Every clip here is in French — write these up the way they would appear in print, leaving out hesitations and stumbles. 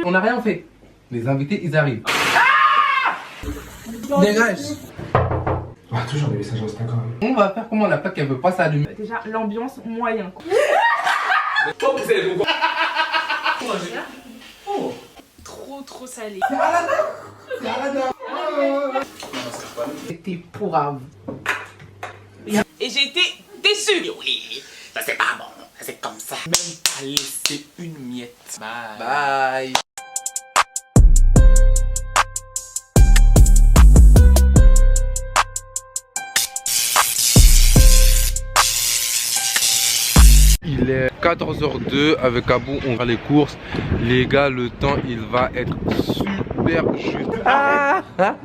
On n'a rien fait. Les invités, ils arrivent. Dégage. Ah, toujours des messages Instagram. On va faire comment la plaque, elle veut pas s'allumer. Déjà, l'ambiance moyen. Comment vous allez vous Trop salé. C'est Aladdin. C'était pour vous. Et j'ai été déçue. Oui, ça c'est pas bon, c'est comme ça. Même pas laisser une miette. Bye. Bye. Il est 14h02 avec Abou, on va les courses. Les gars, le temps il va être super juste. Ah, ça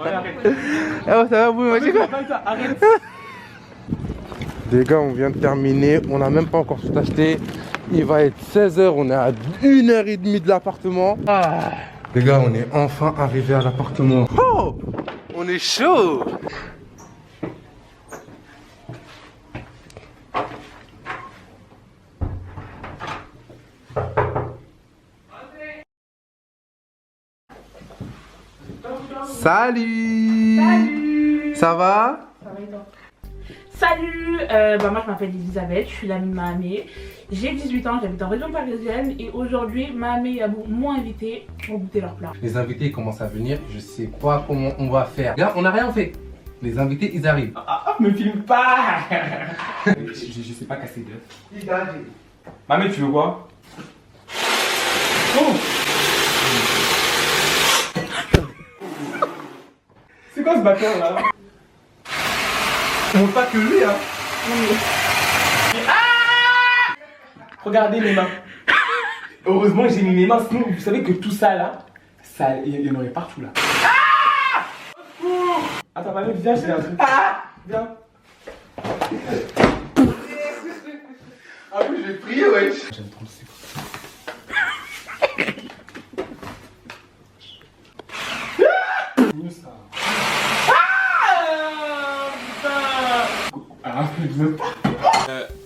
va Abou, arrête. Les gars, on vient de terminer, on n'a même pas encore tout acheté. Il va être 16h, on est à 1h30 de l'appartement. Ah. Les gars, on est enfin arrivé à l'appartement. Oh, on est chaud. Salut. Salut. Ça va? Ça va et toi? Salut, moi je m'appelle Elisabeth, je suis l'amie de Mahamé. J'ai 18 ans, j'habite en région parisienne et aujourd'hui Mahamé et Abou m'ont invité pour goûter leur plat. Les invités commencent à venir, je sais pas comment on va faire. Là, on n'a rien fait. Les invités, ils arrivent. Me filme pas. Je sais pas casser d'œufs. Maman, tu veux quoi? Oh. C'est quoi ce bâtard là? Pas que lui, hein. Regardez mes mains. Heureusement que j'ai mis mes mains, sinon vous savez que tout ça là, il y en aurait partout là. Attends, maman, viens, je fais un truc. Viens. Ah oui, je vais prier, wesh. J'aime trop le sucre. Ça.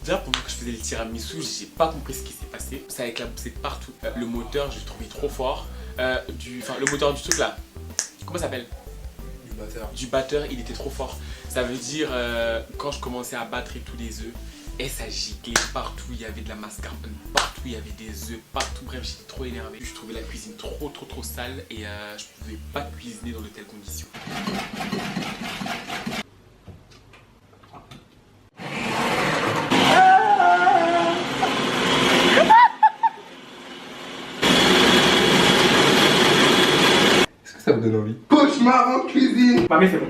Déjà pendant que je faisais le tiramisu, j'ai pas compris ce qui s'est passé. Ça a éclaboussé de partout. Le moteur, j'ai trouvé trop fort. Le moteur du truc là, comment ça s'appelle? Du batteur, il était trop fort. Ça veut dire quand je commençais à battre et tous les œufs, et ça giclait partout, il y avait de la mascarpone partout, il y avait des œufs partout, bref j'étais trop énervé. Je trouvais la cuisine trop sale et je pouvais pas cuisiner dans de telles conditions. Est-ce que ça vous donne envie? Cauchemar en cuisine. Maman, c'est bon.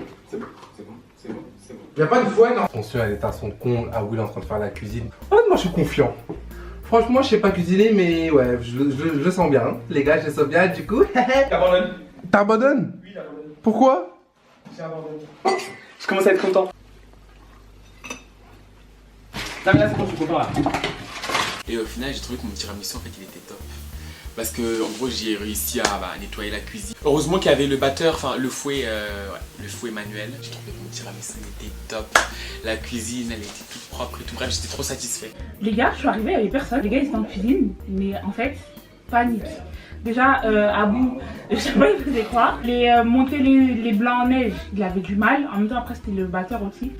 Y'a pas de fouet, non? Attention, elle est à son con. Ah oui, il est en train de faire la cuisine. Moi, je suis confiant. Franchement, je sais pas cuisiner, mais ouais, je le sens bien. Hein. Les gars, je le sens bien, du coup. T'abandonnes? T'abandonnes? Oui, j'abandonne. Pourquoi? J'ai abandonné. Je commence à être content. Non mais là c'est bon, je suis content là. Et au final, j'ai trouvé que mon tiramisu en fait il était top. Parce que en gros j'ai réussi à nettoyer la cuisine. Heureusement qu'il y avait le batteur, enfin le fouet manuel. J'ai trouvé que mon tiramisu il était top. La cuisine elle était toute propre et tout. Bref, j'étais trop satisfait. Les gars, je suis arrivée, il n'y avait personne. Les gars, ils étaient en cuisine, mais en fait, panique. Déjà, Abou, je sais pas, il faisait quoi. Monter les blancs en neige, il avait du mal. En même temps, après, c'était le batteur aussi.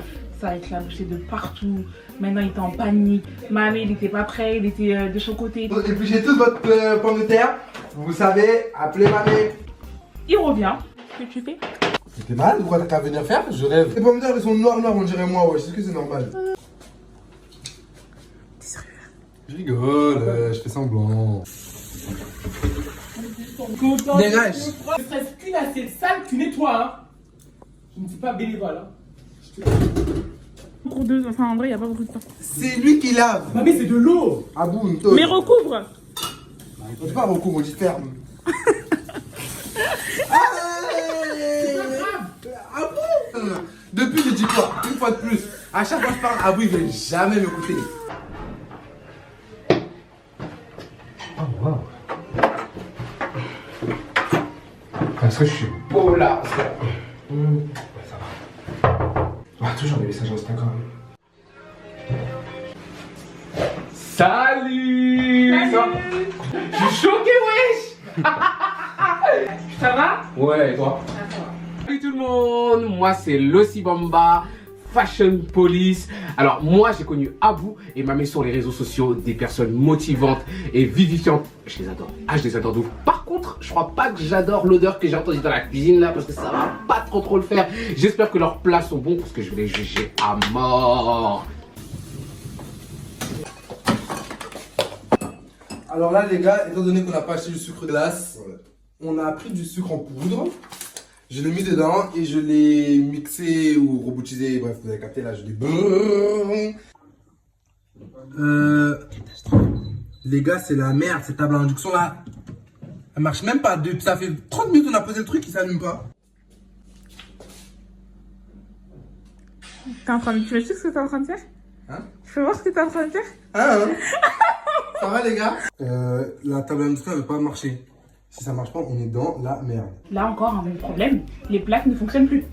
Ça a éclaboussé de partout. Maintenant, il était en panique. Mahamé, il était pas prêt, il était de son côté. Épluchez tous votre pomme de terre. Vous savez, appelez Mamé. Il revient. Qu'est-ce que tu fais? T'es malade ou quoi? T'as qu'à venir faire? Je rêve. Les pommes de terre, elles sont noires, on dirait moi, ouais. Est-ce que c'est normal? T'es sérieux? Je rigole, je fais semblant. Dégage. Ne serait-ce qu'une assiette sale, tu nettoies hein. Je ne suis pas bénévole hein. Cours 2, enfin en vrai, il n'y a pas beaucoup de temps. C'est lui qui lave. Non mais c'est de l'eau. Abou, Mais recouvre! on dit pas recouvre, on dit ferme. Abou. Depuis, je dis quoi? Une fois de plus. À chaque fois que je parle, Abou, il veut jamais m'écouter. Oh, wow. Est-ce que je suis beau là? Ouais, ça va. Ah, toujours des messages Instagram. Salut. Salut. Je suis choqué wesh. Ça va? Ouais, et toi? Salut tout le monde, moi c'est Lossi Bamba, Fashion Police. Alors moi j'ai connu Abou et m'a mis sur les réseaux sociaux des personnes motivantes et vivifiantes. Je les adore, je les adore de ouf. Par contre, je crois pas que j'adore l'odeur que j'ai entendue dans la cuisine là parce que ça va pas trop le faire. J'espère que leurs plats sont bons parce que je vais les juger à mort. Alors là les gars, étant donné qu'on n'a pas acheté du sucre glace, on a pris du sucre en poudre. Je l'ai mis dedans et je l'ai mixé ou reboutisé, bref, vous avez capté là, je l'ai... Les gars, c'est la merde, cette table à induction là. Elle marche même pas, ça fait 30 minutes qu'on a posé le truc, il s'allume pas. T'es en train de... Tu veux dire ce que t'es en train de faire? Hein? Je peux voir ce que t'es en train de faire? Hein? Ça va les gars? La table à induction elle veut pas marcher. Si ça marche pas, on est dans la merde. Là encore un même problème, les plaques ne fonctionnent plus.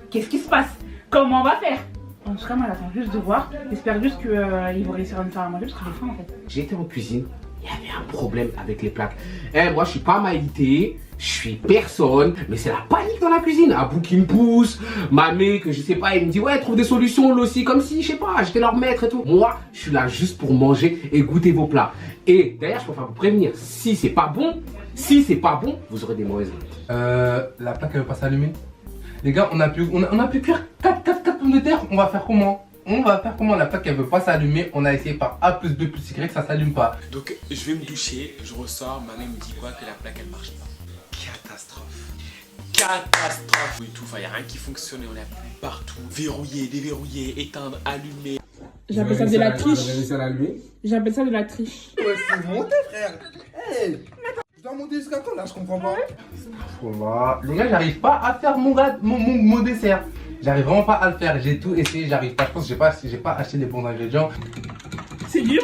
Qu'est-ce qui se passe? Comment on va faire? En tout cas, moi j'attends juste de voir. J'espère juste qu'ils vont réussir à me faire à manger parce que j'ai faim en fait. J'étais en cuisine, il y avait un problème avec les plaques. Moi je suis pas Maïté, je suis personne, mais c'est la panique dans la cuisine. Abou qui me pousse, Mamé que je sais pas, il me dit ouais trouve des solutions aussi comme si je sais pas, j'étais leur maître et tout. Moi je suis là juste pour manger et goûter vos plats. Et d'ailleurs je préfère vous prévenir, si c'est pas bon, vous aurez des mauvaises notes. La plaque elle veut pas s'allumer. Les gars, on a pu cuire 4 pommes de terre. On va faire comment? La plaque elle veut pas s'allumer. On a essayé par A plus B plus Y, ça s'allume pas. Donc je vais me doucher, je ressors, ma mère me dit quoi? Que la plaque elle marche pas. Catastrophe et tout, enfin y a rien qui fonctionne, on a plus partout. Verrouiller, déverrouiller, éteindre, allumer. J'appelle ça de la triche. Réussi à l'allumer. J'appelle ça de la triche. Ouais, c'est monté frère. Hey, je dois monter jusqu'à quand là? Je comprends pas. Voilà. Les gars, j'arrive pas à faire mon dessert. J'arrive vraiment pas à le faire. J'ai tout essayé, j'arrive pas. Je pense que j'ai pas acheté les bons ingrédients. C'est dur.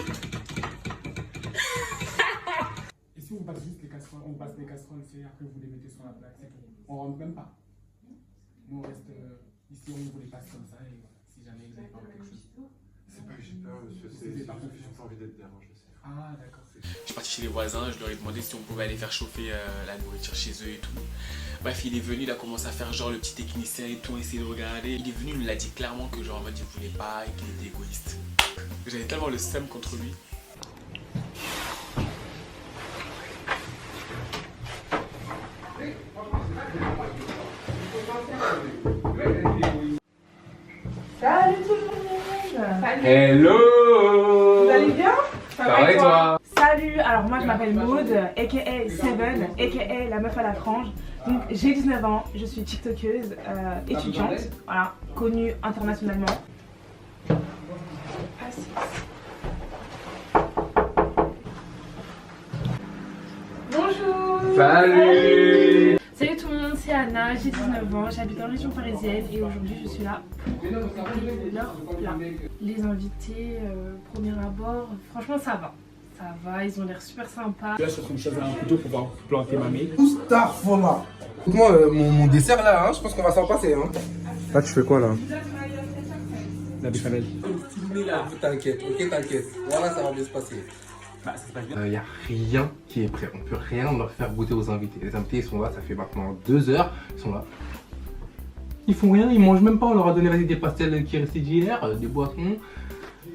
Et si on passe juste les casseroles, c'est après vous les mettez sur la plaque, c'est tout. On rentre même pas. Nous on reste ici, on vous les passe comme ça et si jamais vous avez pas quelque chose. C'est pas que j'ai peur, monsieur. C'est pas confiance, j'ai envie d'être dérangé. Ah d'accord. Je suis parti chez les voisins, je leur ai demandé si on pouvait aller faire chauffer la nourriture chez eux et tout. Bref, il est venu, il a commencé à faire genre le petit technicien et tout, essayer de regarder. Il est venu, il nous l'a dit clairement que genre en mode il voulait pas et qu'il était égoïste. J'avais tellement le seum contre lui. Salut tout le monde. Salut. Hello. Vous allez bien? Ça va et toi? Salut, alors moi je m'appelle Maud, aka Seven, aka la meuf à la frange. Donc j'ai 19 ans, je suis tiktokeuse, étudiante, voilà, connue internationalement. Bonjour. Salut. Salut tout le monde, c'est Anna, j'ai 19 ans, j'habite en région parisienne et aujourd'hui je suis là pour goûter leur plat. Les invités, premier abord, franchement ça va. Ça va, ils ont l'air super sympas. Là je suis en train de choisir un couteau pour pouvoir planter ma mère. Oustafallah. Écoute-moi, mon dessert là, je pense qu'on va s'en passer. Là tu fais quoi là? La béchamel. T'inquiète, ok t'inquiète. Voilà, ça va bien se passer. Bah ça se passe bien. Il n'y a rien qui est prêt, on peut rien leur faire goûter aux invités. Les invités ils sont là, ça fait maintenant 2 heures, ils sont là. Ils font rien, ils mangent même pas, on leur a donné des pastels qui restaient d'hier, des boissons.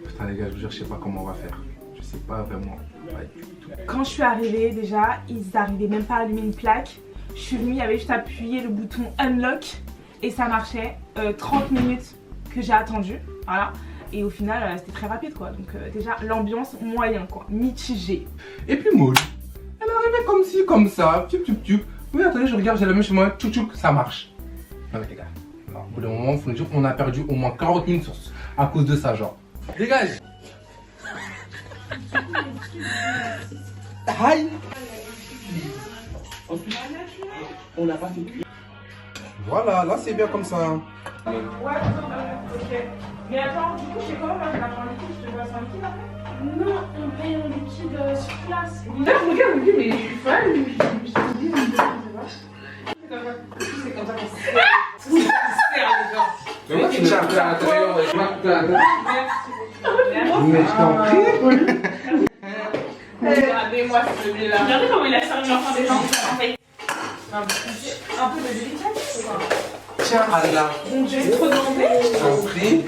Putain les gars, je vous jure, je sais pas comment on va faire. Je sais pas vraiment. Ouais, du tout. Quand je suis arrivée déjà, ils n'arrivaient même pas à allumer une plaque. Je suis venue, il y avait juste appuyé le bouton unlock et ça marchait. 30 minutes que j'ai attendu, voilà. Et au final, c'était très rapide quoi. Donc déjà, l'ambiance moyen quoi, mitigée. Et puis Maud, elle est arrivée comme ci, comme ça, tup. Oui, attendez, je regarde, j'ai la même chez moi, tchouk, ça marche. Non mais les gars, alors, au bout d'un moment, il faut nous dire qu'on a perdu au moins 40 minutes à cause de ça, genre. Dégage. Aïe. On n'a pas fait cuire. Voilà, là c'est bien comme ça. Ouais, ok. Mais attends, du coup, je sais comment moi je la prends en liquide, je te vois en liquide après? Non, on paye en liquide sur place. Là, je regarde, ok, mais je suis folle, je te dis, c'est comme ça qu'on se sert. C'est ça qu'on se sert, les gens. Mais moi, tu me cherches à l'intérieur, je marque à l'intérieur. Mais je t'en prie. Regardez-moi celui-là. Regardez comment il a servi l'enfant des gens. Un peu de délicatesse. Tiens, Allah. Donc j'ai trop demandé. T'en prie.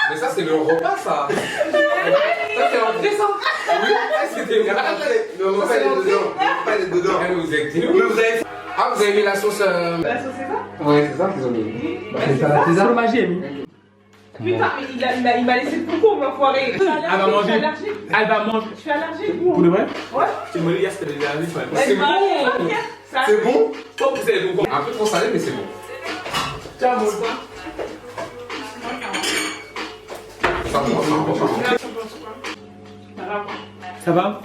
Mais ça, c'est le repas, ça. Ça, c'est l'entrée, ça. Oui, c'était le repas. Le repas, il est dedans. Le repas, il est dedans. Vous avez... Ah, vous avez mis la sauce... La sauce César? Ouais, c'est ça qu'ils ont mis. C'est ça, la César. Fromage mis. Putain, mais il m'a laissé le concombre, l'enfoiré. Elle va manger. Elle va manger. Je suis allergique. Pour de vrai? Ouais. Tu me dis, c'était les derniers. C'est bon. C'est bon. Comme vous savez, donc. Un peu trop salé, mais c'est bon. Tiens, mon Ça va. Ça va?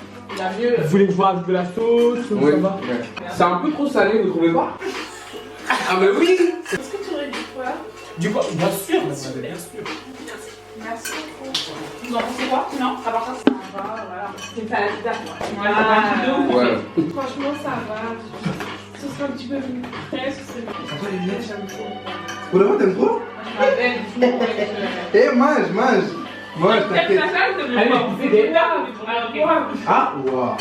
Vous voulez que je vous rajoute de la sauce? Oui. Ça va? C'est un peu trop salé, vous trouvez pas? Ah, mais oui. Est-ce que tu aurais du quoi? Du quoi? Bien sûr, mademoiselle, bien sûr. Merci beaucoup. Vous en pensez quoi? Non? À part ça, ça va, voilà. C'est une salade d'art. Ouais. Franchement, ça va. Ce serait un petit peu frais, ce serait bien. J'aime trop. Pour le moment, t'aimes trop? Eh, mange. Mange, t'inquiète. Allez, vous faites des Ah, waouh.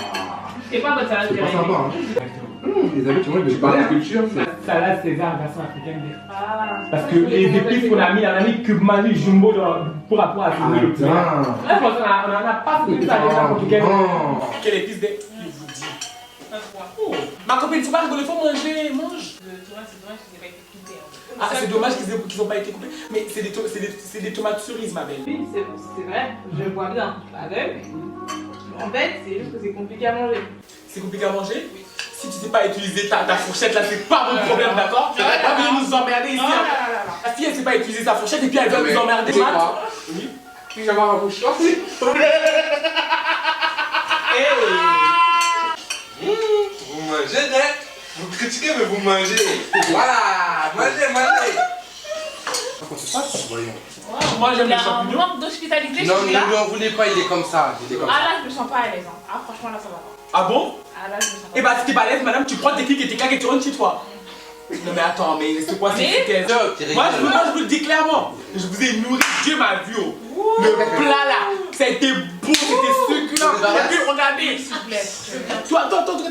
C'est pas votre salade. C'est pas sympa, hein. Les amis, tu vois, je parle de culture. salade César version africaine. Ah. Parce que les épices qu'on a mis que Mali Jumbo pour rapport à ce le poulet. Là, on en a pas fait ça déjà portugaise. Quelle épice il vous dit? Ma copine, il faut pas rigoler, il faut manger, mange. Ah, c'est dommage qu'ils n'ont pas été coupés. Mais c'est des tomates cerises, ma belle. Oui, c'est vrai, je vois bien. Avec. En fait, c'est juste que c'est compliqué à manger. C'est compliqué à manger? Oui. Si tu sais pas utiliser ta fourchette là, c'est pas mon problème, d'accord? Tu vas pas venir nous emmerder ici. La fille, elle sait pas utiliser sa fourchette et puis elle veut nous emmerder. Oui. Puis j'avoir un mouchoir. Vous mangez, hein? Vous critiquez, mais vous mangez. Voilà, mangez. Moi, j'aime les Il a un champignons. manque d'hospitalité. Non, ne lui en voulez pas, il est comme ça. Ah là, je me sens pas à l'aise. Ah, franchement, là, ça va pas. Ah bon? Ah là, je me sens pas. Eh bah, si t'es pas à l'aise, madame, tu prends tes clics et tes claques et tu rentres chez toi. Non, mais attends, mais c'est quoi cette vitesse? Moi, je vous le dis clairement. Je vous ai nourri, Dieu m'a vu. Le plat là, ça a été beau, c'était succulent. Et puis, regardez. S'il vous plaît. Toi,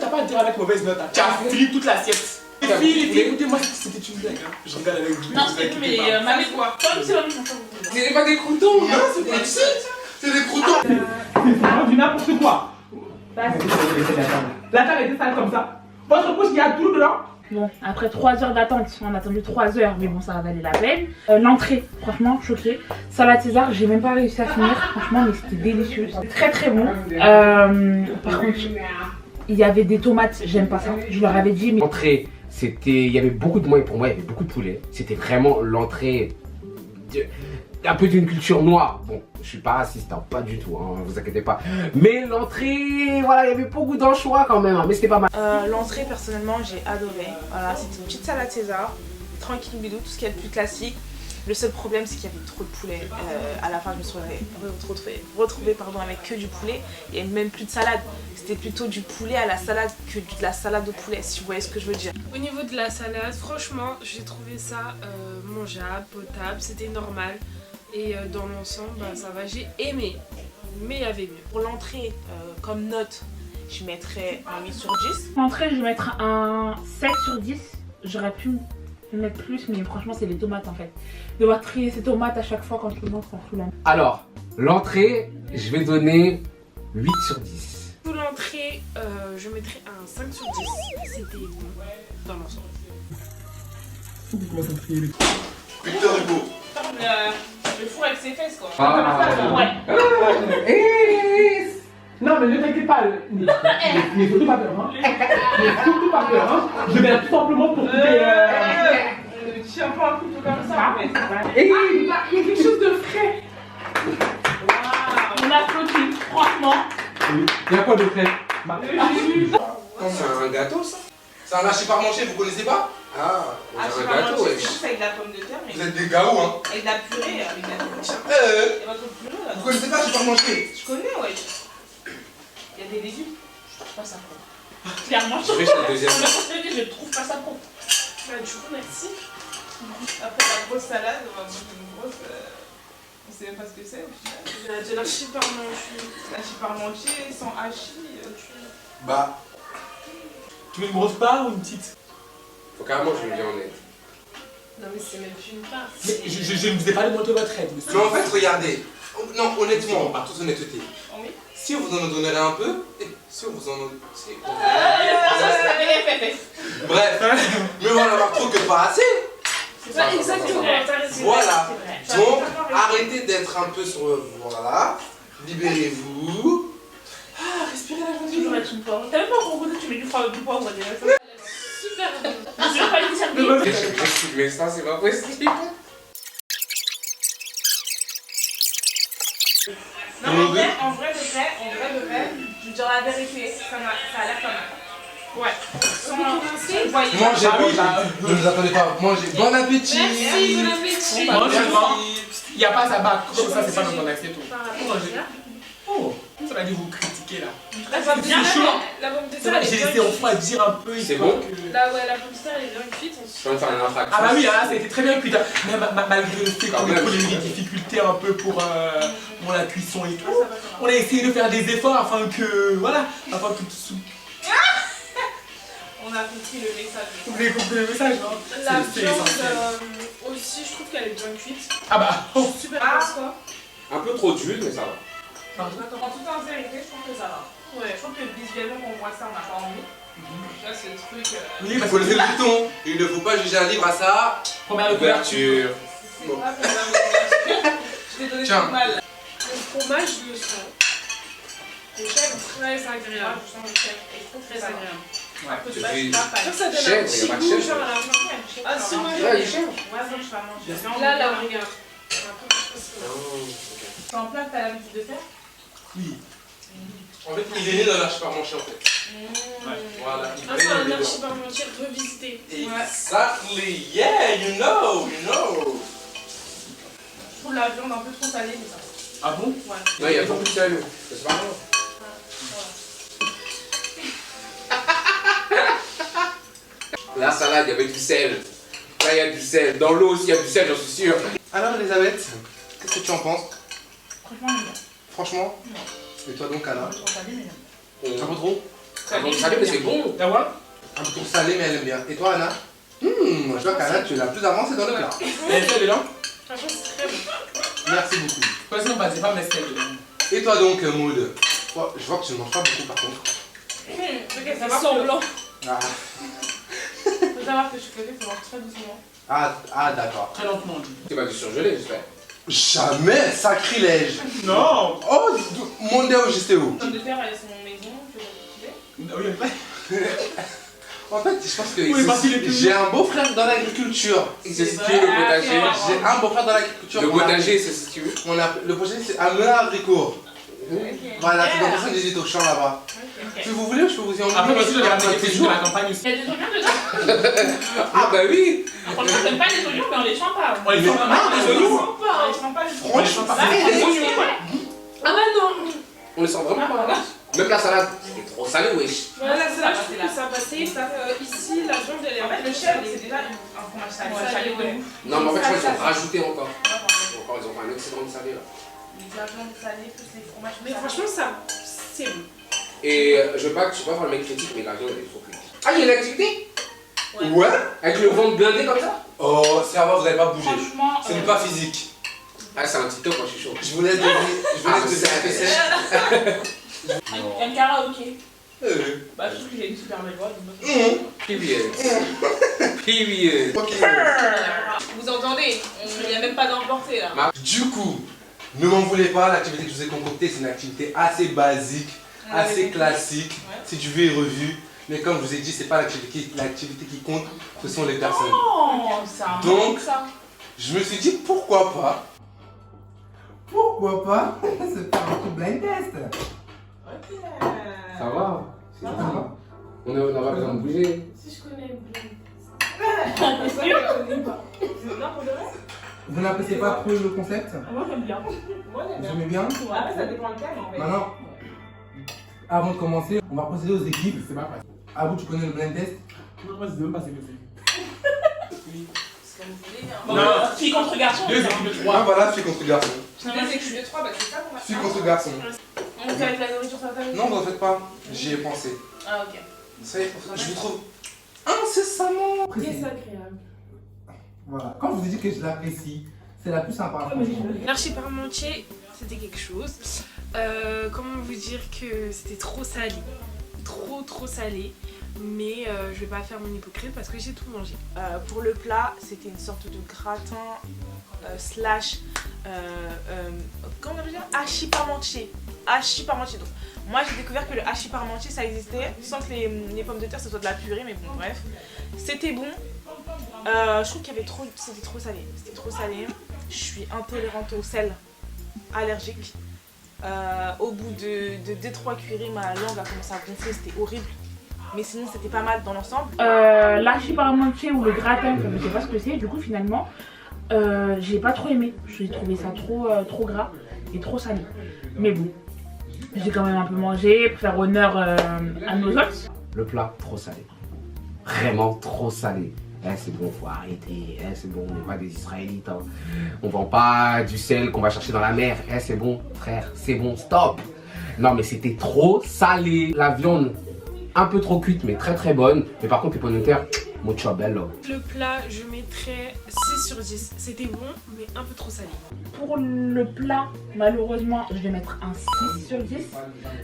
t'as pas à dire avec mauvaise note. Tu as fini toute l'assiette. Les filles, écoutez-moi, c'était une blague. Je regarde avec vous. Non, c'est mais mamie, quoi. Comme c'est l'homme, C'est pas des croutons, hein? C'est des chips. C'est des croutons. C'est vraiment du n'importe quoi. La table était sale comme ça. Votre couche, il y a tout dedans. Bon, après 3 heures d'attente, on a attendu 3 heures, mais bon, ça a valu la peine. L'entrée, franchement, choquée. Salade César, j'ai même pas réussi à finir, franchement, mais c'était délicieux. C'était très très bon. Par contre, il y avait des tomates, j'aime pas ça. Je leur avais dit, mais. L'entrée, c'était. Il y avait beaucoup de moi et pour moi, il y avait beaucoup de poulet. C'était vraiment l'entrée. Un peu d'une culture noire. Bon, je suis pas raciste, hein, pas du tout, hein, vous inquiétez pas. Mais l'entrée, voilà, il y avait beaucoup d'anchois quand même, hein, mais c'était pas mal. L'entrée, personnellement, j'ai adoré. Voilà, c'était une petite salade César, tranquille bidou, tout ce qu'il y a de plus classique. Le seul problème, c'est qu'il y avait trop de poulet. À la fin, je me suis retrouvée avec que du poulet. Il n'y avait même plus de salade. C'était plutôt du poulet à la salade que de la salade au poulet, si vous voyez ce que je veux dire. Au niveau de la salade, franchement, j'ai trouvé ça mangeable, potable, c'était normal. Et dans l'ensemble, bah, ça va, j'ai aimé. Mais il y avait mieux. Pour l'entrée, comme note, je mettrais un 8 sur 10. L'entrée, je vais mettre un 7 sur 10. J'aurais pu mettre plus, mais franchement, c'est les tomates en fait. Devoir trier ces tomates à chaque fois quand je mange, ça fout la. Alors, l'entrée, je vais donner 8 sur 10. Pour l'entrée, je mettrais un 5 sur 10. C'était bon dans l'ensemble. Victor Hugo. Le four avec ses fesses quoi. Ouais. Non mais ne t'inquiète pas, n'aie surtout pas peur, hein. N'aie surtout pas peur, hein. Je viens tout simplement pour couper... Tu tiens pas un couteau comme ça. Et il y a quelque chose de frais. On a flotté, franchement. Il y a quoi de frais? C'est un gâteau ça? C'est un hachis parmentier, vous connaissez pas? Ah, c'est un gâteau, ouais. C'est avec de la pomme de terre, mais Vous êtes des gaous, hein? avec de la purée, avec de la nourriture. Et votre purée là. Vous connaissez pas hachis parmentier? Je connais, ouais. Il y a des légumes. Je trouve pas ça bon. Clairement, Je vais chez le deuxième. je trouve pas ça bon. Bah, du coup, merci. Après la grosse salade, on va manger une grosse. On sait même pas ce que c'est au final. De l'archi parmentier. Hachis parmentier, sans hachis. Bah, Tu veux une grosse part ou une petite? Faut carrément que je me vienne en aide. Non mais c'est même plus une part. Mais je ne vous ai pas demandé votre aide, monsieur. Mais en fait, regardez. Non, honnêtement, par toute honnêteté. Oui. Si vous en donnerez un peu, et si vous en si on- Bref, mais on va en avoir trop que pas assez. C'est pas exactement. Voilà. Donc, arrêtez d'être un peu sur le... Voilà. Libérez-vous. Ah, respirez la journée. Toujours être une poivre. T'as même pas encore goûté, tu mets du poivre déjà. Super bon. Je suis pas une serviette. Mais ça, c'est pas possible. Non, en vrai de vrai, je veux dire la vérité, ça a l'air pas mal. Ouais. Sans commencer, Mangez, ne vous attendez pas. Mangez. Bon appétit. Merci, bon appétit. Il n'y a pas ça bat. Comme ça, c'est pas dans ton assiette. Par rapport à ça. Oh, ça va dû vous critiquer là. La pomme de terre, la pomme de C'est terre, vrai, elle est j'ai bien laissé cuite. refroidir un peu. C'est bon? Là, ouais, la pomme de terre, elle est bien cuite. Je viens de faire une infraction. Ah bah oui, là, ça a été très bien cuit. Mais malgré le fait qu'on ait trouvé des difficultés un peu pour la cuisson et tout, on a essayé de faire des efforts afin que, voilà, afin que tout... on a compris le message. Vous avez compris le message, non? La C'est viande essentiel. aussi, je trouve qu'elle est bien cuite. Ah bah, oh. Super grasse, quoi. Un peu trop d'huile, mais ça va. En toute sincérité, je trouve que ça va. Ouais, je trouve que visuellement, on voit ça, on n'a pas envie. Là, c'est le truc. Oui, Il parce faut que lever le bouton. Il ne faut pas juger un livre à ça. première couverture. Ouverture. C'est pas pour la Je t'ai donné Tiens. tout mal. Le fromage, je le sens. Le chèvre, très agréable. Je sens le chèvre. Et je trouve Très que ça va. agréable. Après, tu Je vois, vais- c'est pas Je trouve que ça donne Chèvre, un il y a petit pas de goût, chèvre. genre. Ah, si, moi, Là, il est cher. Ouais, donc je vais manger. Là, la regarde. C'est en plat que t'as l'habitude de faire? Oui. En fait, il est né dans l'archiparmentier en fait. Voilà. Ah, c'est un archiparmentier revisité. Exactly. Yeah, you know. Je trouve la viande un peu trop salée, mais ça. Ah bon? Ouais. Non, il y a beaucoup de sel. C'est pas grave. La salade, il y avait du sel. Là, il y a du sel. Dans l'eau aussi, il y a du sel, j'en suis sûr. Alors, Elisabeth, qu'est-ce que tu en penses? Franchement, il est bien. Franchement? Et toi donc, Anna? Un peu trop salé, mais bien. Un peu trop? Ah bon, salé, mais c'est bon. Ah ouais? Un peu trop salé, mais elle aime bien. Et toi, Anna? Je vois qu'Anna, tu es la plus avancée dans le plat. Elle est dedans? Franchement, c'est très bon. Merci beaucoup. Vas-y, on va dire pas mais c'est dedans. Et toi donc, Maud? Toi, je vois que tu ne manges pas beaucoup par contre. Ok, ça C'est va. semblant. Ah, Faut savoir que je fais faut manger très doucement. ah d'accord. Très lentement, on dit. C'est pas du surgelé, j'espère. Jamais sacrilège. Non! Oh, mon Dieu, j'étais où? Pommes de terre, elles sont maison, je vais les cultiver. Oui, En fait, je pense que Oui, parce qu'il est plus- j'ai un beau-frère dans l'agriculture. Il se situe le potager. J'ai un beau-frère dans l'agriculture. Le On a- potager se situe. Le projet, c'est Amelin Abricot. Voilà, c'est dans le 18 au champ là-bas. Ok. Si vous voulez, je peux vous y emmener. Après, aussi, je vais un ramener petit des jour. de la campagne aussi. Il y a des oignons dedans. Ah bah oui. Franchement, j'aime pas les oignons, mais on les sent pas. On les Mais- sent vraiment, les oignons. Ils sont pas les Franchement, Les oignons, ouais. Ah bah non! On les sent vraiment pas. Même la salade, c'était trop salé, wesh. Voilà, c'est là, je passait trouve que ça passait. Ici, la viande, elle est En fait, le chèvre, c'est déjà un fromage salé. Ouais, salé, ouais. Non, mais en fait, je crois qu'ils ont Ça, rajouté encore. ça. Encore, ils ont fait un excellent salé là. Les viandes salées plus les fromages. Mais franchement, ça, c'est bon. Et je veux pas faire le mec critique, mais la viande elle est trop cuite. Ah, il y a une activité? Ouais. Avec le ventre blindé comme ça? Oh, ça va, vous n'allez pas bouger. Franchement, Ce n'est pas physique. Ah, c'est un TikTok quand je suis chaud. Je vous laisse deviner. Je vous Ah, laisse je sais, deviner. je sais. un karaoké. Euh. Bah, je trouve qu'il a une super belle voix. donc. Period. Period. Ok. Vous entendez? Il n'y a même pas d'emporter là. Du coup, ne m'en voulez pas, l'activité que je vous ai concoctée, c'est une activité assez basique, assez classique, c'est du vu et revu. Mais comme je vous ai dit, c'est pas l'activité qui compte, ce sont les personnes. Oh, c'est un Donc, bon, ça. Je me suis dit pourquoi pas se faire un petit blind test. Ça va? C'est ça. On n'a pas besoin de bouger. Si je connais bien. Non, pour de vrai? Vous n'appréciez pas trop le concept? Moi, j'aime bien. Moi, j'aime Vous bien. aimez bien? Après, ça dépend le thème en fait. Maintenant, avant de commencer, on va procéder aux équipes. C'est pas facile. À vous, tu connais le blind test? Moi, je sais même pas c'est que c'est. C'est comme vous voulez. Hein. Bon, Non. fille contre garçon. Deux équipes de Ah trois. voilà, fille contre garçon. Finalement, c'est que je suis de 3, bah c'est ça qu'on va Fille contre garçon. On fait avec la nourriture, ça va. Non, vous en faites pas. J'y ai pensé. Ah, ok. Je vous trouve incessamment. Désagréable. Voilà. Quand je vous ai dit que je l'apprécie, c'est la plus sympa. L'archi parmentier, c'était quelque chose. Comment vous dire que c'était trop salé. Trop salé. Mais je vais pas faire mon hypocrite parce que j'ai tout mangé. Pour le plat, c'était une sorte de gratin slash comment on appelle ça, hachis parmentier. Hachis parmentier. Donc, moi j'ai découvert que le hachis parmentier ça existait sans que les pommes de terre ce soit de la purée, mais bon bref. C'était bon. Je trouve qu'il y avait c'était trop salé. C'était trop salé. Je suis intolérante au sel, allergique. Au bout de 2-3 cuillerées, ma langue a commencé à gonfler, c'était horrible. Mais sinon c'était pas mal dans l'ensemble. L'archi parmentier ou le gratin, je ne sais pas ce que c'est. Du coup finalement, j'ai pas trop aimé. J'ai trouvé ça trop gras et trop salé. Mais bon, j'ai quand même un peu mangé pour faire honneur à nos hôtes. Le plat, trop salé. Vraiment trop salé. C'est bon, faut arrêter. C'est bon, on n'est pas des Israélites. Hein. On vend pas du sel qu'on va chercher dans la mer. C'est bon, frère, c'est bon, stop. Non, mais c'était trop salé. La viande, un peu trop cuite, mais très bonne. Mais par contre, les pommes de terre, mucho bello. Le plat, je mettrais 6 sur 10. C'était bon, mais un peu trop salé. Pour le plat, malheureusement, je vais mettre un 6 sur 10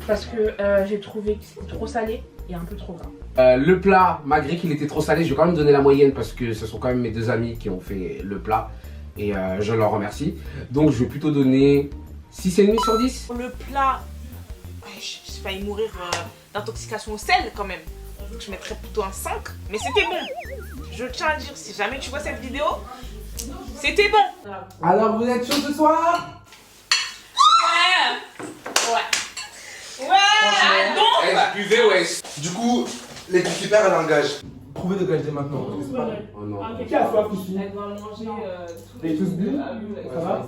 parce que j'ai trouvé que c'était trop salé et un peu trop gras. Le plat, malgré qu'il était trop salé, je vais quand même donner la moyenne parce que ce sont quand même mes 2 amis qui ont fait le plat et je leur remercie. Donc je vais plutôt donner 6,5 sur 10. Pour le plat, j'ai failli mourir d'intoxication au sel quand même. Donc je mettrais plutôt un 5, mais c'était bon. Je tiens à dire, si jamais tu vois cette vidéo, c'était bon. Alors vous êtes chaud ce soir? Buvez, ouais. Du coup, l'équipe qui perd, elle engage. Trouvez le gage dès maintenant. Oh non. Qui a soif ici? Elle doit manger. Vous avez tous bu? Ça va?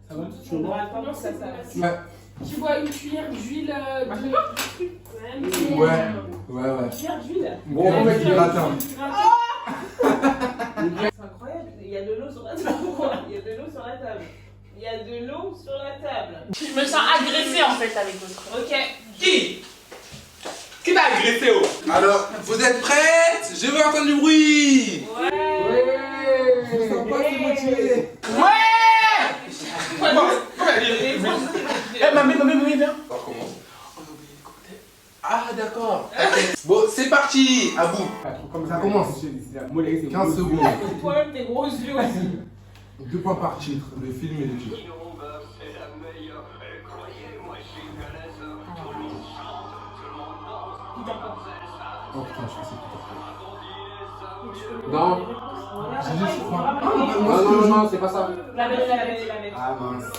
Ça va? Tu veux boire? Comment ça Ouais. Tu vois une cuillère d'huile Ouais. Une cuillère d'huile. Bon, on met du gratin. C'est incroyable, il y a de l'eau sur la table. Il y a de l'eau sur la table. Il y a de l'eau sur la table. Je me sens agressée en fait avec votre. Ok. Qui t'a agressé, oh? Alors, vous êtes prêtes? Je veux entendre du bruit. Je sens pas si motivé. Mamie, viens. Alors, comment? On a oublié les cocktails. Ah, d'accord. Bon, c'est parti. À vous. Ça commence. 15 secondes. Toi, tes gros yeux aussi. 2 points par titre, le film et le titre. Oh putain, je sais pas. Non. J'ai juste froid. Non, c'est pas ça. La mettre. Ah mince.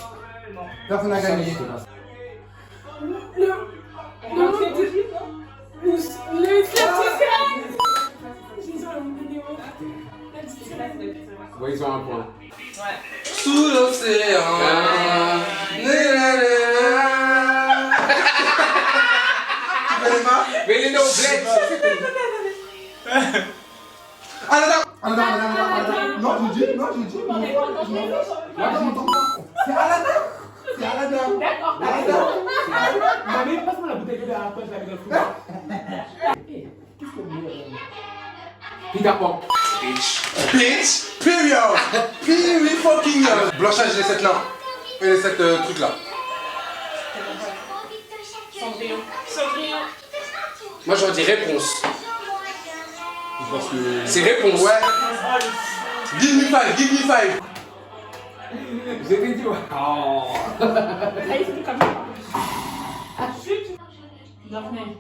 Personne n'a gagné. Ouais, ils ont un point. Sous l'océan. Tu connais pas? Mais il est né au bled. Non, j'ai dit. C'est Aladdin. C'est Aladdin. D'accord. Mamie, passe-moi la bouteille de verre après, je la mets dans le four. Qu'est-ce que vous voulez? Peter Pan. Bitch. Period. Period fucking. Blanchage les 7 là. Et les 7 trucs là. Cendrillon. Moi j'aurais dit réponse. Parce que... C'est réponse. Ouais. Give me 5. J'ai dit ouais. Oh. Allez, c'est comme ça. Chut. Blanche-Neige.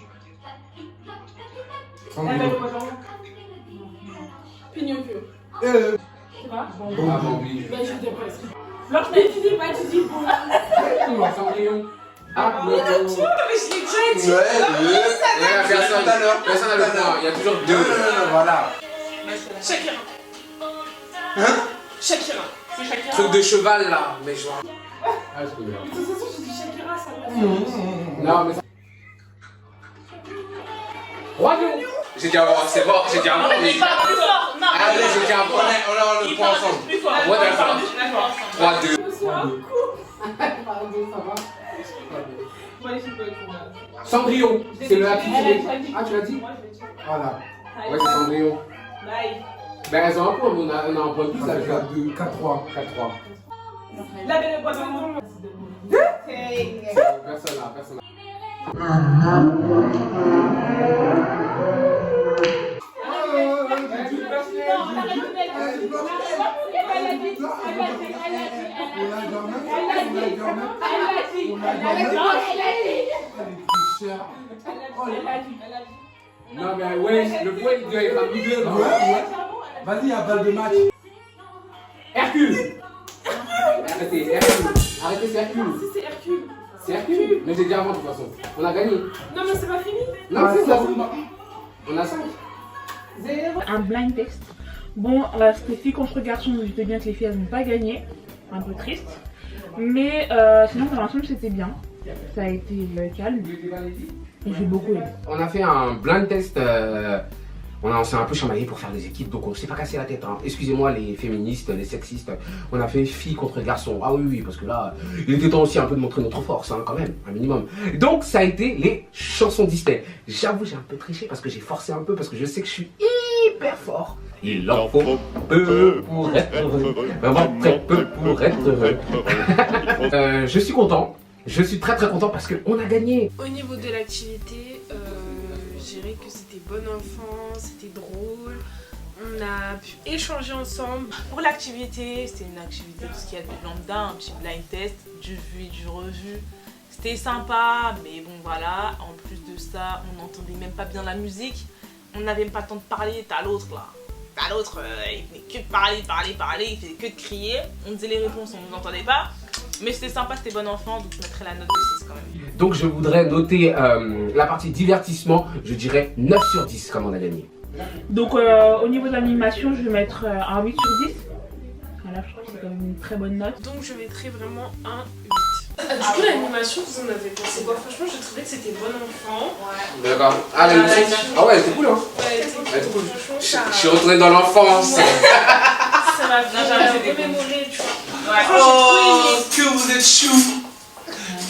Pinocchio. C'est pas bon. Ah bon, oui. Mais j'étais presque. Blanche-Neige, tu dis pas, tu dis bon. Cendrillon. Ah, Mais je l'ai déjà dit. Ouais. Personne n'a le point. Il y a toujours 2. Voilà. Shakira. Hein? Shakira. C'est Shakira. Truc de cheval là. Mais je vois. Ah, je connais. De toute façon, j'ai dit Shakira, ça passe. Non, mais. Roi Lion. J'ai dit avant, c'est bon, j'ai dit avant. Mais pas plus fort. Non. Allez, j'ai dit avant. On le prend ensemble. Plus fort. Ouais, d'accord. 3-2. Moi, je suis pas au tournage. Cendrillon, c'est le actif. Elle a déjà dit. Ah, tu l'as dit? Moi, je vais dire. Voilà. Ouais, c'est Cendrillon. Bye. Ben, elles ont un point, mais on a un point de plus. Ça avec fait la 4-3. 4-3. La belle boîte en main. Personne là, personne là. Non mais ouais, le point il doit être à milieu là. Vas-y, il y a balle de match. Hercule. Arrêtez, Hercule. Arrêtez, c'est Hercule. Si c'est Hercule. C'est Hercule. Mais j'ai dit avant de toute façon. On a gagné. Non mais c'est pas fini. Non, c'est ça. On a 5. Un blind test. Bon, c'était filles contre garçons, donc je sais bien que les filles elles n'ont pas gagné. Un peu triste. Mais sinon, dans l'ensemble, c'était bien. Ça a été calme. Et j'ai beaucoup aimé. On a fait un blind test. On s'est un peu chamaillé pour faire des équipes, donc on s'est pas cassé la tête. Hein. Excusez-moi les féministes, les sexistes. On a fait filles contre garçons. Ah oui, parce que là, il était temps aussi un peu de montrer notre force, hein, quand même, un minimum. Donc ça a été les chansons Disney. J'avoue, j'ai un peu triché parce que j'ai forcé un peu, parce que je sais que je suis hyper fort. Il en faut peu pour être heureux. Vraiment très peu pour être heureux. Je suis content. Je suis très content parce qu'on a gagné. Au niveau de l'activité, je dirais que c'était bon enfant, c'était drôle. On a pu échanger ensemble. Pour l'activité, c'était une activité tout ce qu'il y a de lambda, un petit blind test, du vu et du revu. C'était sympa, mais bon voilà, en plus de ça, on n'entendait même pas bien la musique. On n'avait même pas le temps de parler, t'as l'autre là. T'as l'autre, il venait que de parler, il faisait que de crier. On disait les réponses, on ne nous entendait pas. Mais c'était sympa, c'était bon enfant, donc je mettrais la note de 6 quand même. Donc je voudrais noter la partie divertissement, je dirais 9 sur 10 comme on a gagné. Donc, au niveau de l'animation, je vais mettre un 8 sur 10. Voilà, je trouve que c'est quand même une très bonne note. Donc je mettrais vraiment un 8. Du coup l'animation, vous en avez pensé quoi? Franchement je trouvais que c'était bon enfant. D'accord. Ah, l'animation. Ah ouais, c'était cool hein. Ouais, Elle était cool. franchement, Je suis retourné dans l'enfance. ça m'a fait remémorer, tu vois. Ouais. Oh, que vous êtes chou.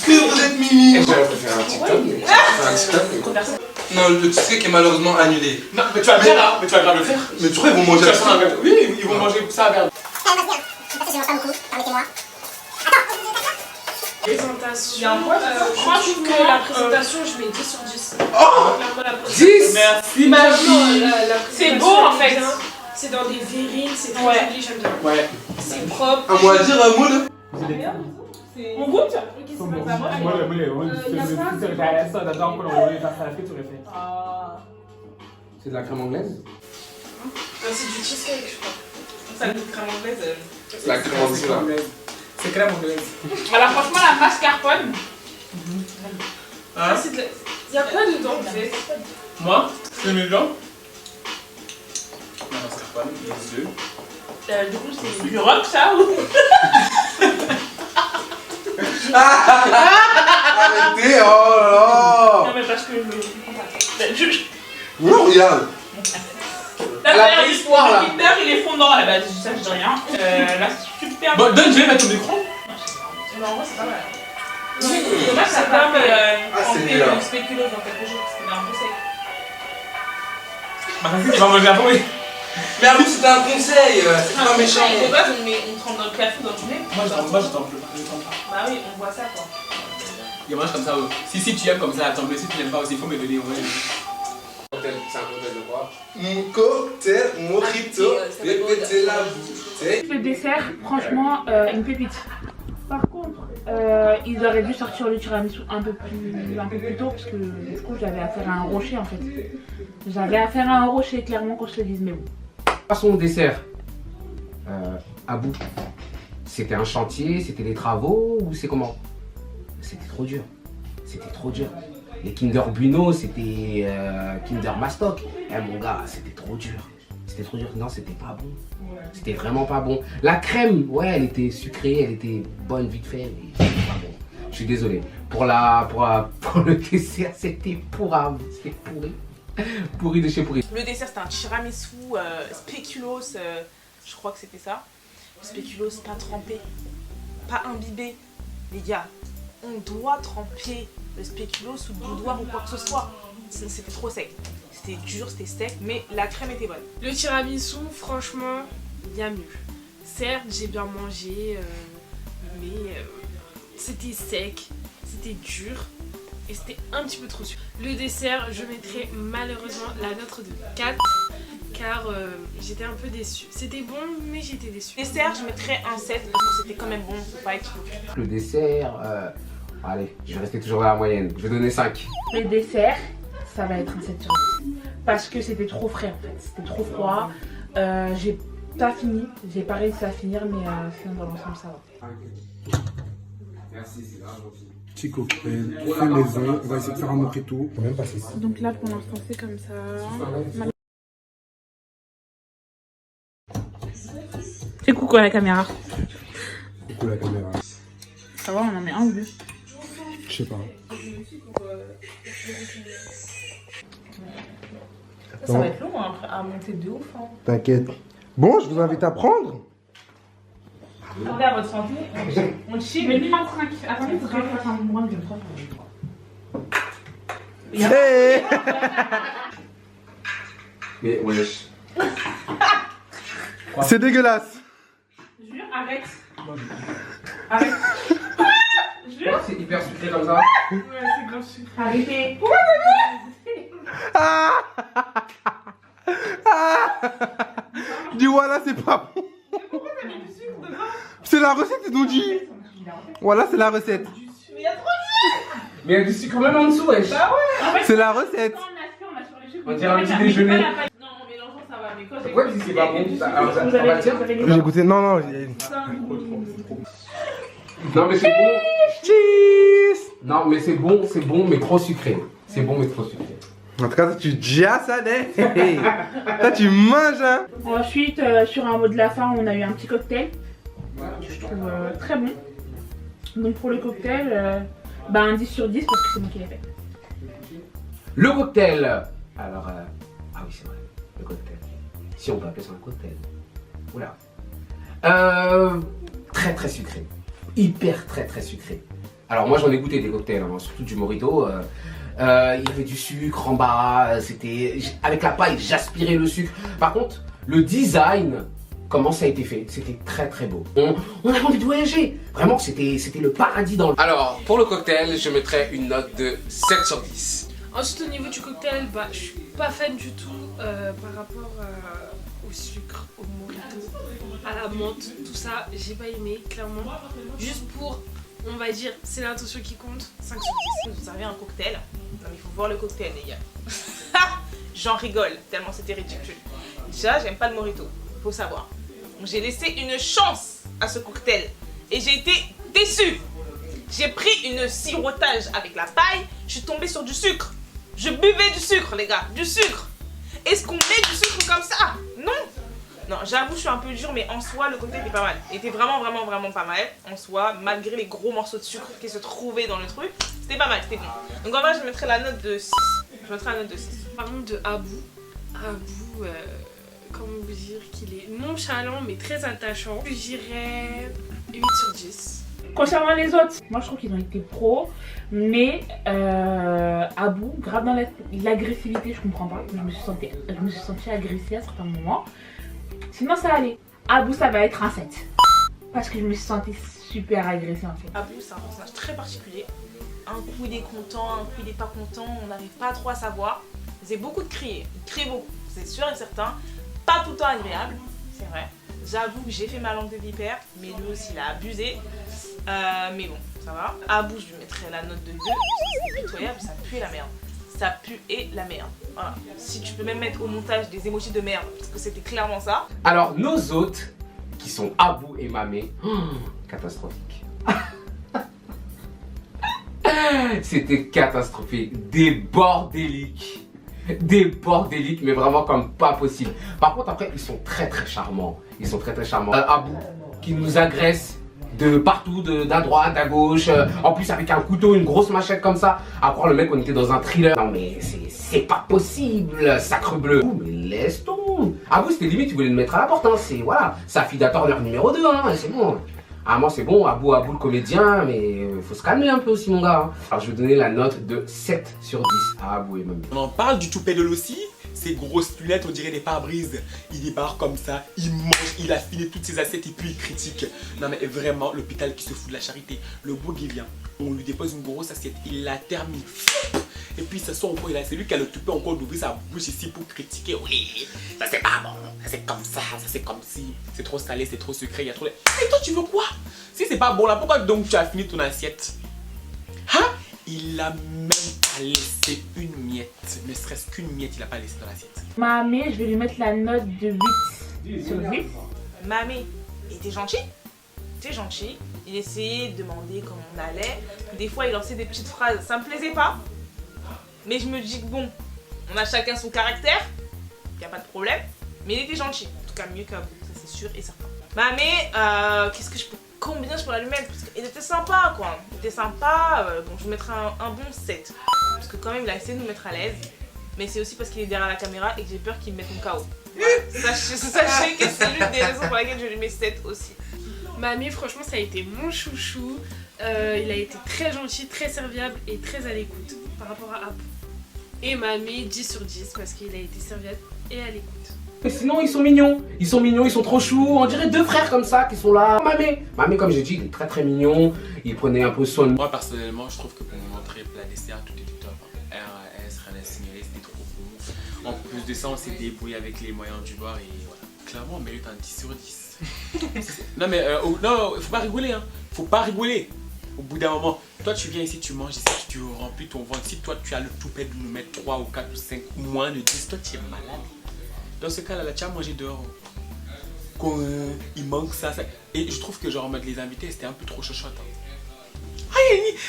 Que vous êtes mimi. J'aurais pu faire un TikTok. Non, le ticket qui est malheureusement annulé. Non, mais tu vas bien là, mais tu vas bien le faire. Mais tu crois qu'ils vont Tu manger vas ça? prendre un verre. Oui, ils vont manger ça à verre. Présentation, je pense que la présentation je mets 10 sur 10. Oh, 10. Merci ma fille. C'est beau en fait. C'est dans des verrines, c'est très Ouais. joli, j'aime bien. Ouais. C'est propre. À moi à dire un mot là. On goûte? C'est de la crème anglaise. C'est du cheesecake, je crois. Ça goûte crème anglaise. C'est la crème anglaise. C'est crème anglaise. Alors franchement la mascarpone. Hein? Il y a quoi dedans en fait? Moi, c'est mes dents. La mascarpone, les œufs. Du coup c'est du rock ça ou? Arrêtez, oh là là. Non mais parce que je... Non, regarde. La préhistoire là. Le Kinder il est fondant à la base, ça je dis rien. Là c'est super. Bon, donne, je vais mettre au micro. Non en vrai c'est pas mal. Dommage ça pas mais c'est on fait bien. du spéculoos dans quelques jours parce qu'il est un peu sec. Bah, vas-y, tu vas manger après, oui. Mais à vous, c'était un conseil. C'est pas méchant. De base on trempe dans le café dans du lait. Moi, je t'en plus. Bah oui on voit ça quoi. Et moi, je comme ça. Si tu aimes comme ça, attends, mais si tu n'aimes pas aussi, il faut me donner. Ouais. C'est un cocktail de quoi? Mon cocktail, mojito, répétez la bouteille. Le dessert, franchement, une pépite. Par contre, ils auraient dû sortir le tiramisu un peu plus tôt parce que du coup j'avais affaire à un rocher en fait. J'avais affaire à un rocher clairement qu'on se le dise, mais bon. Passons au dessert. À bout. C'était un chantier, c'était des travaux ou c'est comment? C'était trop dur. C'était trop dur. Les Kinder Bueno, c'était Kinder Mastoc. Eh mon gars, c'était trop dur. C'était trop dur. Non, c'était pas bon. C'était vraiment pas bon. La crème, ouais, elle était sucrée, elle était bonne vite fait, mais c'était pas bon. Je suis désolé. Pour le dessert, c'était pourri. C'était pourri. Pourri de chez pourri. Le dessert c'était un tiramisu spéculoos, je crois que c'était ça. Spéculoos pas trempé, pas imbibé. Les gars, on doit tremper spéculoos ou de boudoir ou quoi que ce soit. C'était trop sec. C'était dur, c'était sec, mais la crème était bonne. Le tiramisu, franchement, il y a mieux. Certes, j'ai bien mangé, mais c'était sec, c'était dur et c'était un petit peu trop sucré. Le dessert, je mettrais malheureusement la note de 4 car j'étais un peu déçue. C'était bon, mais j'étais déçue. Dessert, je mettrais un 7 parce que c'était quand même bon, faut pas être hypocrite. Le dessert, allez, je vais rester toujours dans la moyenne. Je vais donner 5. Le dessert, ça va être un 7 sur 10. Parce que c'était trop frais en fait, c'était trop froid. J'ai pas fini, j'ai pas réussi à finir, mais sinon dans l'ensemble ça va. Merci, c'est grave gentil. Petit cocktail, fait maison, on va essayer de faire un mojito. On va même passer ça. Donc là pour l'instant c'est comme ça. C'est coucou à la caméra. Coucou la caméra. Ça va, on en met un ou deux? Je sais pas. Ça va être long hein, à monter de ouf. Hein. T'inquiète. Bon, je vous invite à prendre. Attendez à votre santé, on le chie. Mais lui, 35. Attendez, il faut que je fasse un mouvement de 3. Hey. Mais wesh. C'est dégueulasse. Jure, arrête. Arrête. Jure. C'est hyper sucré comme ça. Ouais, c'est grave sucré. Arrêtez. Ah. Dis voilà, c'est pas bon. C'est la recette, ils nous dit. Voilà, c'est la recette. Mais il y a trop de Mais il y a du sucre même en dessous, wesh. Bah ouais. C'est la recette. On dirait un petit déjeuner. Non, mélangeons ça va, mais quoi Pourquoi tu dis c'est pas bon? Alors, ça va le dire? J'ai goûté. Non, non. Non, mais c'est bon. Cheese. Non, mais c'est bon, mais trop sucré. C'est bon, mais trop sucré. En tout cas, toi, tu jassadais. Toi, tu manges, hein. Ensuite, sur un mot de la fin, on a eu un petit cocktail. Que je trouve très bon. Donc pour le cocktail, bah un 10 sur 10 parce que c'est moi qui l'ai fait. Le cocktail. Alors, ah oui, c'est vrai. Le cocktail. Si on peut appeler ça un cocktail. Oula. Très très sucré. Hyper très très sucré. Alors moi j'en ai goûté des cocktails, hein, surtout du mojito. Il y avait du sucre en bas, c'était avec la paille j'aspirais le sucre. Par contre le design, comment ça a été fait, c'était très très beau. On avait envie de voyager. Vraiment c'était le paradis dans le... Alors pour le cocktail je mettrais une note de 7 sur 10. Ensuite au niveau du cocktail, bah, je suis pas fan du tout par rapport au sucre, au mojito, à la menthe, tout ça, j'ai pas aimé clairement. Juste pour, on va dire, c'est l'intention qui compte, 5 sur 10. Vous servez un cocktail. Non mais il faut voir le cocktail les gars. J'en rigole tellement c'était ridicule. Déjà j'aime pas le mojito, faut savoir. Donc j'ai laissé une chance à ce cocktail et j'ai été déçue. J'ai pris une sirotage avec la paille, je suis tombée sur du sucre. Je buvais du sucre les gars, du sucre. Est-ce qu'on met du sucre comme ça? Non. Non, j'avoue, je suis un peu dure, mais en soi, le cocktail était pas mal. Il était vraiment pas mal en soi, malgré les gros morceaux de sucre qui se trouvaient dans le truc. C'était pas mal, c'était bon. Donc en vrai, je mettrais la note de 6. Je mettrais la note de 6. Par contre, de Abou, comment vous dire qu'il est nonchalant, mais très attachant. Je dirais 8 sur 10. Concernant les autres, moi je trouve qu'ils ont été pros, mais Abou, grave dans l'agressivité, je comprends pas. Je me suis sentie agressée à certains moments. Sinon ça allait. Abou ça va être un 7. Parce que je me suis sentie super agressée en fait. Abou c'est un personnage très particulier. Un coup il est content, un coup il est pas content, on n'arrive pas trop à savoir. C'est beaucoup de crier, il crie beaucoup, c'est sûr et certain. Pas tout le temps agréable, c'est vrai. J'avoue que j'ai fait ma langue de vipère, mais lui aussi il a abusé. Mais bon, ça va. Abou, je lui mettrais la note de 2. C'est pitoyable, ça pue la merde. Ça pue et la merde. Voilà. Si tu peux même mettre au montage des émojis de merde, parce que c'était clairement ça. Alors nos hôtes, qui sont Abou et Mamé, catastrophique. C'était catastrophique, des bordéliques, mais vraiment comme pas possible. Par contre après ils sont très très charmants, Abou qui nous agresse de partout, d'à droite, à gauche, en plus avec un couteau, une grosse machette comme ça. À croire le mec on était dans un thriller. Non mais c'est pas possible, sacre bleu. Oh, mais laisse tomber. Abou c'était limite, tu voulais le mettre à la porte, hein. C'est voilà, sa fille d'attendre numéro 2, hein, c'est bon. Ah, moi c'est bon, Abou le comédien, mais faut se calmer un peu aussi mon gars. Alors je vais donner la note de 7 sur 10 à Abou et Mamie. On en parle du toupet de Lossi. Ses grosses lunettes, on dirait des pare-brises. Il débarque comme ça, il mange, il a fini toutes ses assiettes et puis il critique. Non mais vraiment, l'hôpital qui se fout de la charité. Le beau il vient, on lui dépose une grosse assiette, il la termine. Et puis ça sort encore, c'est lui qui a le toupet encore d'ouvrir sa bouche ici pour critiquer. Oui, ça c'est pas bon, ça c'est comme ça c'est comme si. C'est trop salé, c'est trop sucré, il y a trop de... Et toi tu veux quoi? Si c'est pas bon là, pourquoi donc tu as fini ton assiette? Hein? Il a même pas laissé une miette, ne serait-ce qu'une miette, il a pas laissé dans l'assiette. Mamie, je vais lui mettre la note de 8 sur 10. Mamie, il était gentil. Il était gentil. Il essayait de demander comment on allait. Des fois, il lançait des petites phrases. Ça me plaisait pas. Mais je me dis que bon, on a chacun son caractère. Il n'y a pas de problème. Mais il était gentil. En tout cas, mieux qu'Abou, ça c'est sûr et certain. Mamie, qu'est-ce que je peux... Combien je pourrais lui mettre? Parce qu'il était sympa quoi. Il était sympa. Bon, je lui mettrais un bon 7. Parce que quand même, il a essayé de nous mettre à l'aise. Mais c'est aussi parce qu'il est derrière la caméra et que j'ai peur qu'il me mette mon KO. Voilà. Sachez que c'est l'une des raisons pour laquelle je lui mets 7 aussi. Mamie, franchement, ça a été mon chouchou. Il a été très gentil, très serviable et très à l'écoute par rapport à Abou. Et Mamie, 10 sur 10 parce qu'il a été serviable et à l'écoute. Et sinon ils sont mignons, ils sont trop choux, on dirait deux frères comme ça qui sont là. Mamie comme j'ai dit, il est très mignon, il prenait un peu soin de moi. Moi personnellement, je trouve que pour mon entrée plat dessert, tout était top. RAS, rien à signaler, c'était trop bon. En plus de ça, on s'est débrouillé avec les moyens du bord et voilà. Clairement, on mérite un 10 sur 10. Non mais, non, faut pas rigoler hein, faut pas rigoler. Au bout d'un moment, toi tu viens ici, tu manges ici, tu remplis ton ventre. Si toi tu as le toupet de nous mettre 3 ou 4 ou 5 ou moins de 10, toi tu es malade. Dans ce cas-là, tu as mangé dehors. Quand il manque ça. Et je trouve que genre en mode les invités, c'était un peu trop chochotte. Hein. Ah,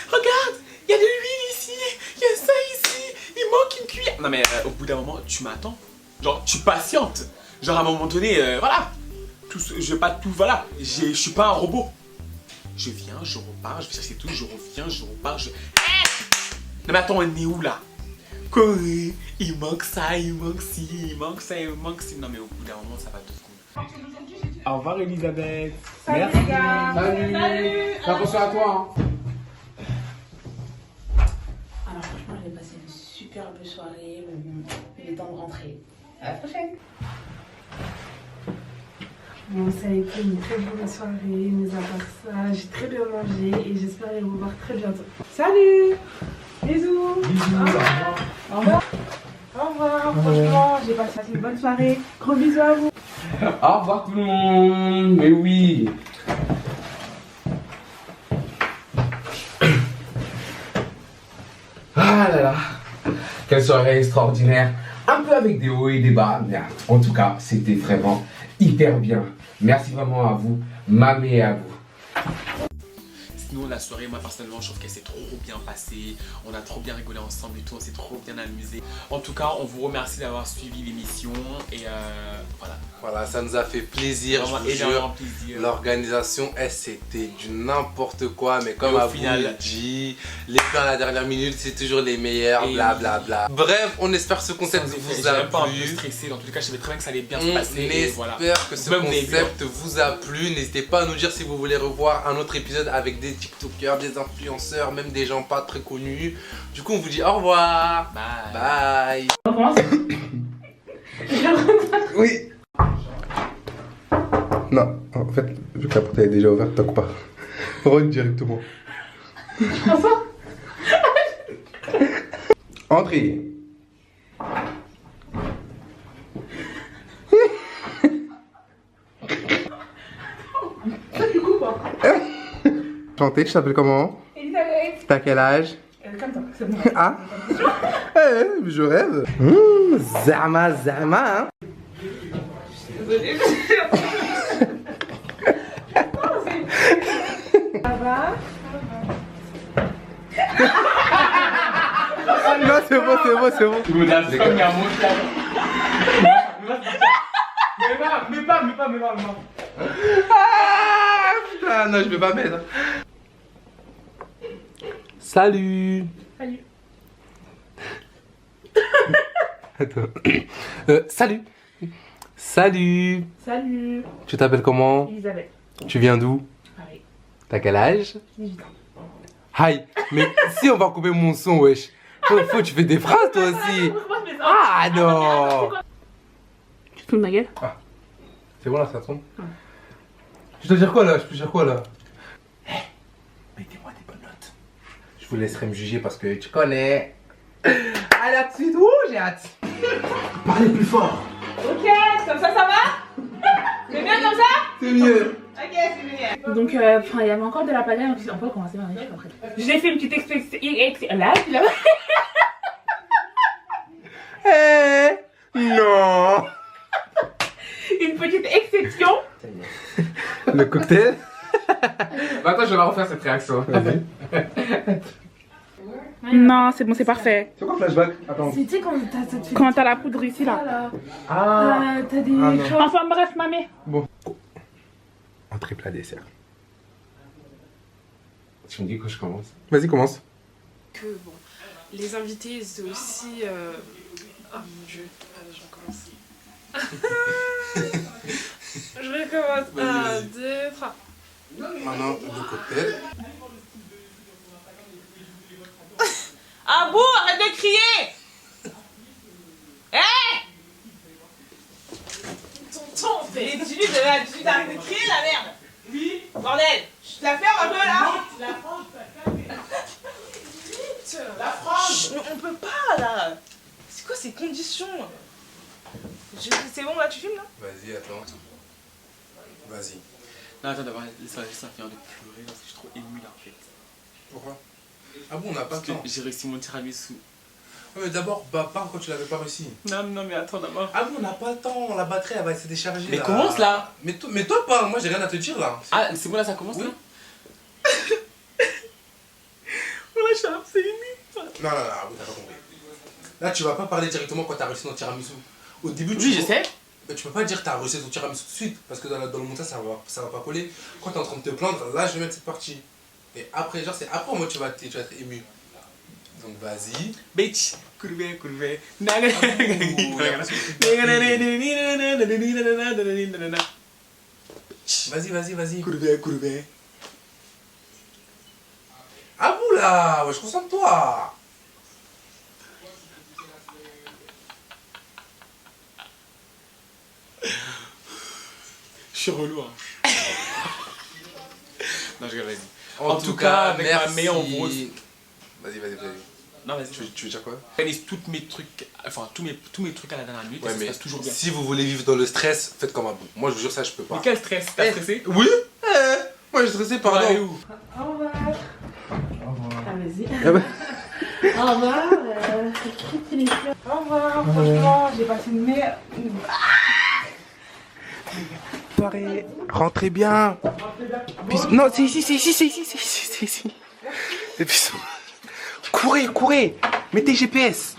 regarde, il y a de l'huile ici, il y a ça ici, il manque une cuillère. Non mais au bout d'un moment, tu m'attends. Genre, tu patientes. Genre à un moment donné, voilà. Je vais pas tout, voilà. Je suis pas un robot. Je viens, je repars, je vais chercher tout, je reviens, je repars, je... Non mais attends, on est où là? Il manque ça, il manque ci, il manque ça, il manque ci. Non mais au bout d'un moment, ça va 2 secondes. Au revoir Elisabeth. Salut les gars. Salut. Fais attention à toi hein. Alors franchement, j'ai passé une superbe soirée, mais bon, il est temps de rentrer. À la prochaine. Bon, ça a été une très bonne soirée, mais à part ça, j'ai très bien mangé et j'espère les revoir très bientôt. Salut. Bisous. Au revoir. Au revoir. Franchement, j'ai passé une bonne soirée. Gros bisous à vous. Au revoir tout le monde. Mais oui. Ah là là. Quelle soirée extraordinaire. Un peu avec des hauts et des bas. Mais en tout cas, c'était vraiment hyper bien. Merci vraiment à vous, Mamie et à vous. Sinon la soirée, moi personnellement je trouve qu'elle s'est trop bien passée. On a trop bien rigolé ensemble et tout, on s'est trop bien amusé. En tout cas, on vous remercie d'avoir suivi l'émission et voilà. Voilà, ça nous a fait plaisir, je vous jure. L'organisation, c'était du n'importe quoi, mais comme à vous le dit, les plans à la dernière minute, c'est toujours les meilleurs, blablabla. Bref, on espère que ce concept vous a plu. Un peu stressé, dans tous les cas, je savais très bien que ça allait bien se passer. On espère que ce concept vous a plu. N'hésitez pas à nous dire si vous voulez revoir un autre épisode avec des TikTokers, des influenceurs, même des gens pas très connus. Du coup, on vous dit au revoir. Bye. On commence. Oui. Non, en fait, vu que la porte est déjà ouverte, t'as pas. Rentre directement. Entrez. Chantez, tu t'appelles comment? Elisabeth. T'as quel âge? Comme toi, c'est bon. Ah. Je rêve. Zama, hein. Ça va? Non, c'est bon. Tu me l'as comme il y a un mot mais pas. Ah, putain, non, je vais pas mettre. Salut. Attends. Salut. Salut. Tu t'appelles comment? Elisabeth. Tu viens d'où? Pareil. T'as quel âge? 18 ans. Aïe, mais si on va couper mon son, wesh. Faut que tu fais des phrases toi aussi. Ah non. Tu te fous de ma gueule? Ah, c'est bon là, ça tombe. Je dois dire quoi là? Je peux dire quoi là? Mettez-moi des bonnes notes. Je vous laisserai me juger parce que tu connais. Allez, à tout de suite. Ouh, j'ai hâte. Parlez plus fort. Ok, comme ça va? C'est bien comme ça? C'est mieux. Ok, c'est génial. Donc, il y avait encore de la pagaille, donc on peut commencer par les chiffres après. Je l'ai fait une petite là. Non. Une petite exception. Le cocktail. Bah, attends, je vais la refaire cette réaction. Vas-y. Non, c'est bon, c'est parfait. C'est quoi flashback? Attends. Tu sais quand t'as la poudre ici là. Ah. T'as des non. choses. Enfin bref, mamie. Bon. Entrée plat dessert. Tu me dis que je commence. Vas-y, commence. Que bon, les invités c'est aussi. Oh mon dieu, allez, je recommence. Je recommence. 1, 2, 3. Maintenant, le cocktail. Abou, arrête de crier! Hé! Tonton, Mais tu t'arrêtes de crier la merde! Oui! Bordel! Je te la ferme un peu là! la frange, La frange! Mais on peut pas là! C'est quoi ces conditions? C'est bon là, tu filmes là? Vas-y, attends. Vas-y. Non, attends, d'abord, laisse-moi finir de pleurer parce que je suis trop ému là en fait. Pourquoi? Ah bon, on n'a pas Parce le temps. que j'ai réussi mon tiramisu. Ouais, mais d'abord, parle quand tu l'avais pas réussi. Non, mais attends d'abord. Ah bon, on n'a pas le temps, la batterie elle va se décharger. Mais là. commence là! Mais toi parle, moi j'ai rien à te dire là. Ah, c'est bon là, ça commence Oui. là? Voilà, je suis un peu ému. Non, oui, t'as pas compris. Là, tu vas pas parler directement quand t'as réussi ton tiramisu. Au début, Oui, je sais. Mais tu peux pas dire que t'as réussi ton tiramisu tout de suite, parce que dans le montage, ça va pas coller. Quand t'es en train de te plaindre, là, je vais mettre cette partie. Et après, genre, c'est après, moi, tu vas être ému. Donc, vas-y. Bitch, courbe. Vas-y. Courbe. Ah bon là, ouais, je concentre-toi. Je suis relou, hein. Non, je rigole, vas-y. En tout cas, avec ma meilleure en gros. Vas-y. Non, vas-y. Tu veux dire quoi? J'organise tous mes trucs à la dernière minute, Ouais, et ça se mais passe toujours bien. si vous voulez vivre dans le stress, faites comme un bout. Moi, je vous jure, ça, je peux pas. Mais quel stress? T'as stressé? Oui. Moi, je suis stressé, On va aller pardon. où? Au revoir. Ah, vas-y. Ah bah. Au revoir. Au revoir. Franchement, j'ai passé une meilleure. Soirée. Rentrez bien. Non, c'est ici. Et puis, courez. Mettez GPS.